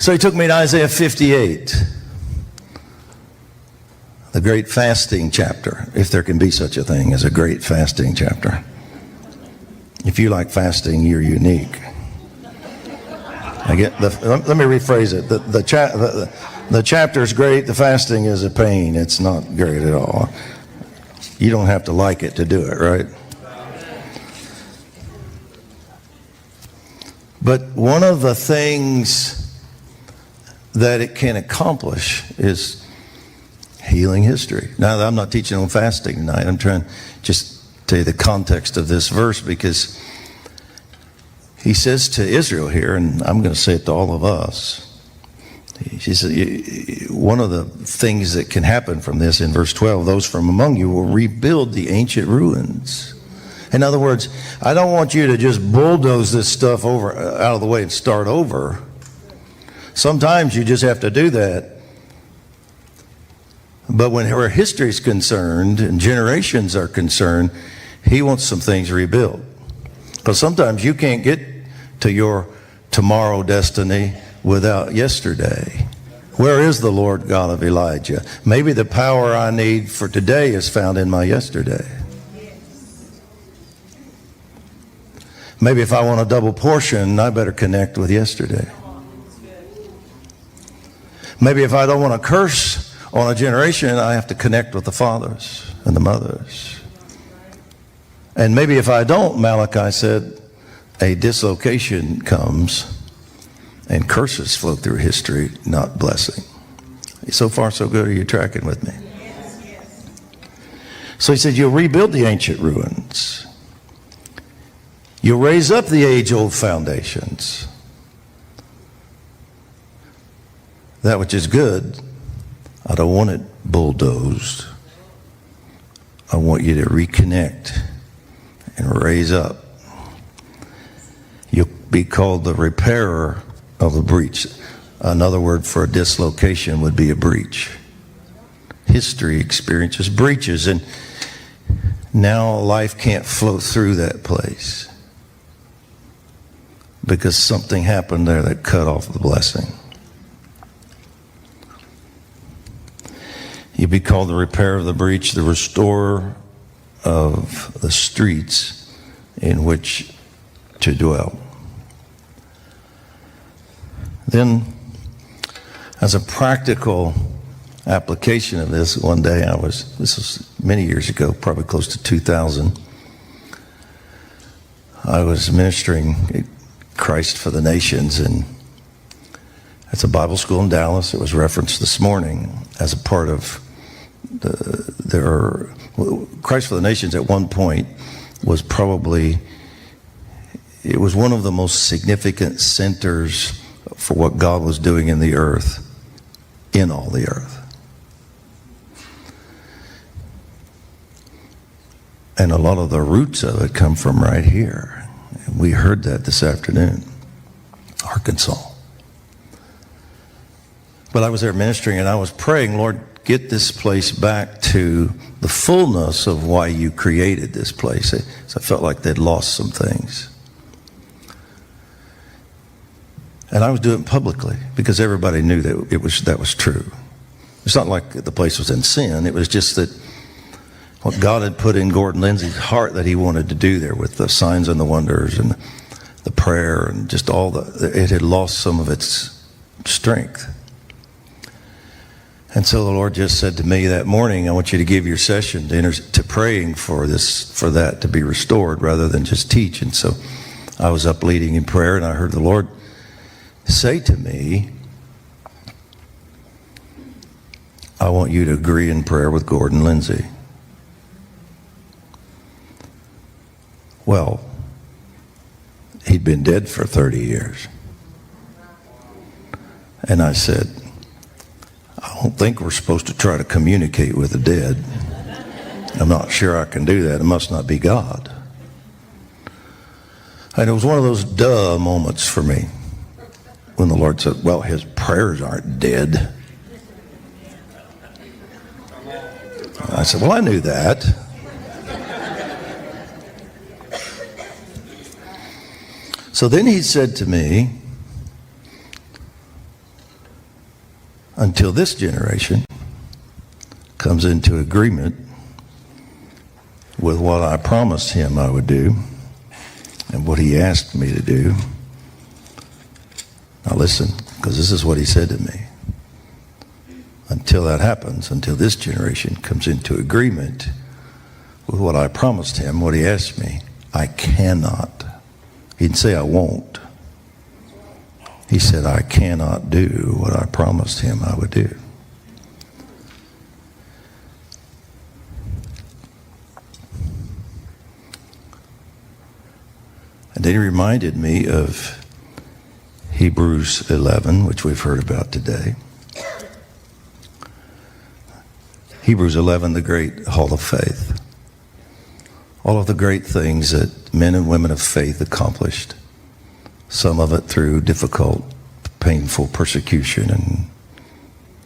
So he took me to Isaiah 58, the great fasting chapter, if there can be such a thing as a great fasting chapter. If you like fasting, you're unique. Let me rephrase it. The chapter is great. The fasting is a pain. It's not great at all. You don't have to like it to do it, right? But one of the things that it can accomplish is healing history. Now, I'm not teaching on fasting tonight. I'm trying to just tell you the context of this verse, because he says to Israel here, and I'm going to say it to all of us, he says, one of the things that can happen from this in verse 12, those from among you will rebuild the ancient ruins. In other words, I don't want you to just bulldoze this stuff out of the way and start over. Sometimes you just have to do that. But where history is concerned and generations are concerned, he wants some things rebuilt. Because sometimes you can't get to your tomorrow destiny without yesterday. Where is the Lord God of Elijah? Maybe the power I need for today is found in my yesterday. Maybe if I want a double portion, I better connect with yesterday. Maybe if I don't want to curse on a generation, I have to connect with the fathers and the mothers. And maybe if I don't, Malachi said, a dislocation comes and curses flow through history, not blessing. So far, so good. Are you tracking with me? So he said, you'll rebuild the ancient ruins. You'll raise up the age-old foundations. That which is good, I don't want it bulldozed. I want you to reconnect and raise up. You'll be called the repairer of the breach. Another word for a dislocation would be a breach. History experiences breaches, and now life can't flow through that place because something happened there that cut off the blessing. You'll be called the repairer of the breach, the restorer of the streets in which to dwell. Then, as a practical application of this, one day this was many years ago, probably close to 2000, I was ministering at Christ for the Nations, and it's a Bible school in Dallas. It was referenced this morning as a part of Christ for the Nations at one point was it was one of the most significant centers for what God was doing in the earth, in all the earth. And a lot of the roots of it come from right here. We heard that this afternoon, Arkansas. But I was there ministering, and I was praying, Lord, get this place back to the fullness of why you created this place. So I felt like they'd lost some things. And I was doing it publicly because everybody knew that that was true. It's not like the place was in sin. It was just that what God had put in Gordon Lindsay's heart that he wanted to do there with the signs and the wonders and the prayer and just it had lost some of its strength. And so the Lord just said to me that morning, I want you to give your session to praying for that to be restored rather than just teach. And so I was up leading in prayer, and I heard the Lord say to me, I want you to agree in prayer with Gordon Lindsay. Well, he'd been dead for 30 years. And I said, I don't think we're supposed to try to communicate with the dead. I'm not sure I can do that. It must not be God. And it was one of those duh moments for me when the Lord said, well, his prayers aren't dead. I said, well, I knew that. So then he said to me, until this generation comes into agreement with what I promised him I would do and what he asked me to do. Now listen, because this is what he said to me. Until that happens, until this generation comes into agreement with what I promised him, what he asked me, I cannot. He didn't say I won't. He said I cannot do what I promised him I would do. And then he reminded me of Hebrews 11, which we've heard about today. Hebrews 11, the great hall of faith. All of the great things that men and women of faith accomplished. Some of it through difficult, painful persecution. And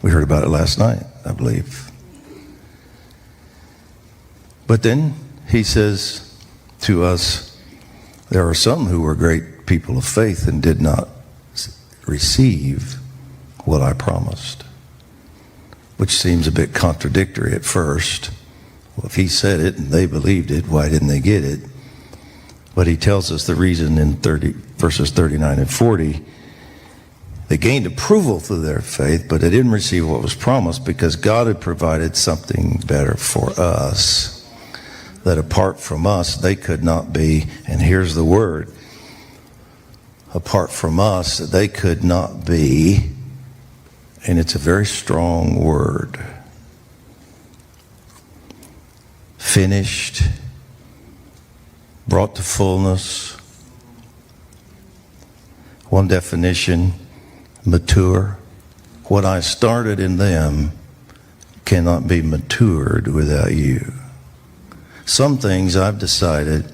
we heard about it last night, I believe. But then he says to us, there are some who were great people of faith and did not receive what I promised. Which seems a bit contradictory at first. Well, if he said it and they believed it, why didn't they get it? But he tells us the reason in verses 39 and 40. They gained approval through their faith, but they didn't receive what was promised because God had provided something better for us. That apart from us, they could not be, and here's the word, apart from us, they could not be, and it's a very strong word, finished, brought to fullness. One definition, mature. What I started in them cannot be matured without you. Some things I've decided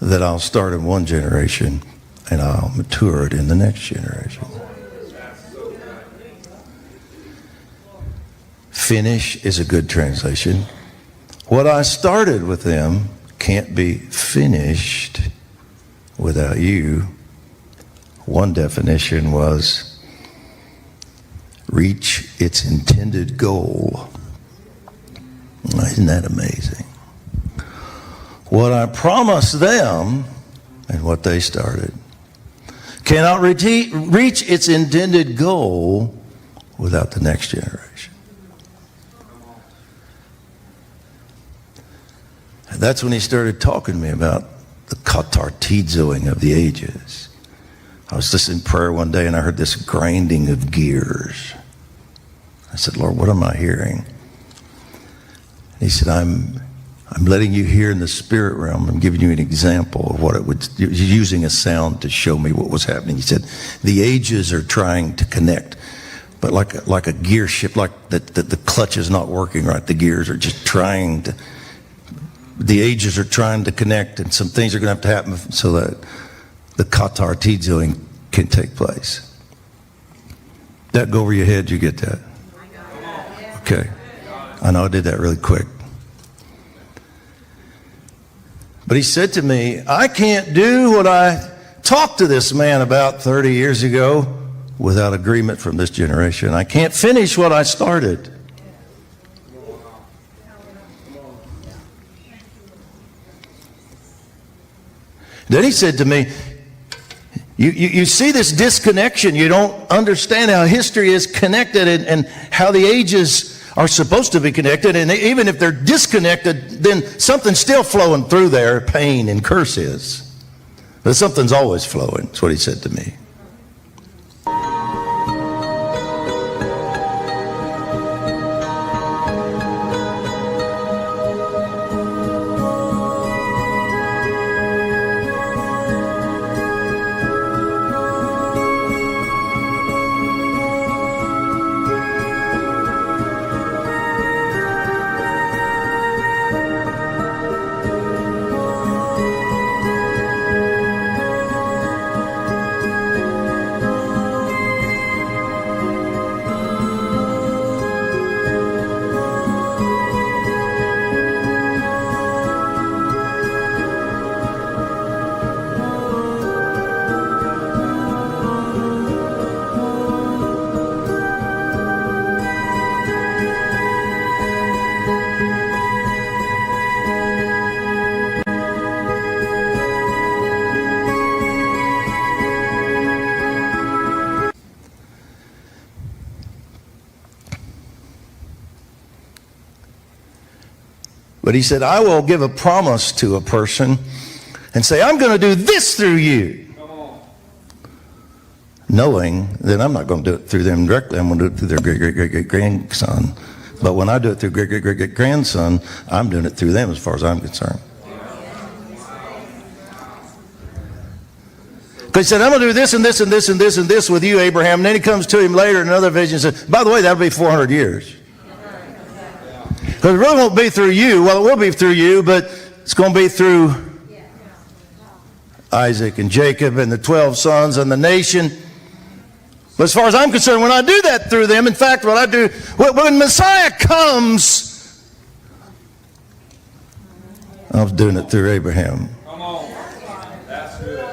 that I'll start in one generation and I'll mature it in the next generation. Finish is a good translation. What I started with them can't be finished without you. One definition was reach its intended goal. Isn't that amazing? What I promised them and what they started cannot reach its intended goal without the next generation. And that's when he started talking to me about the katartizoing of the ages. I was listening to prayer one day and I heard this grinding of gears. I said, Lord, what am I hearing? And he said, I'm letting you hear in the spirit realm. I'm giving you an example of what it would, using a sound to show me what was happening. He said, the ages are trying to connect, but like a gear shift, like the clutch is not working right. The gears are just trying to, the ages are trying to connect, and some things are going to have to happen so that the katartizoing can take place. That go over your head, you get that? Okay. I know I did that really quick. But he said to me, I can't do what I talked to this man about 30 years ago without agreement from this generation. I can't finish what I started. Then he said to me, you see this disconnection. You don't understand how history is connected and how the ages are supposed to be connected. And even if they're disconnected, then something's still flowing through there, pain and curse is. But something's always flowing. That's what he said to me. But he said, I will give a promise to a person and say, I'm going to do this through you. Knowing that I'm not going to do it through them directly. I'm going to do it through their great-great-great-grandson. But when I do it through great-great-great-grandson, I'm doing it through them as far as I'm concerned. Because he said, I'm going to do this and this and this and this and this with you, Abraham. And then he comes to him later in another vision and says, by the way, that'll be 400 years. Because it really won't be through you. Well, it will be through you, but it's going to be through Isaac and Jacob and the 12 sons and the nation. But as far as I'm concerned, when I do that through them, in fact, what I do, when Messiah comes, I was doing it through Abraham. Come on. That's good.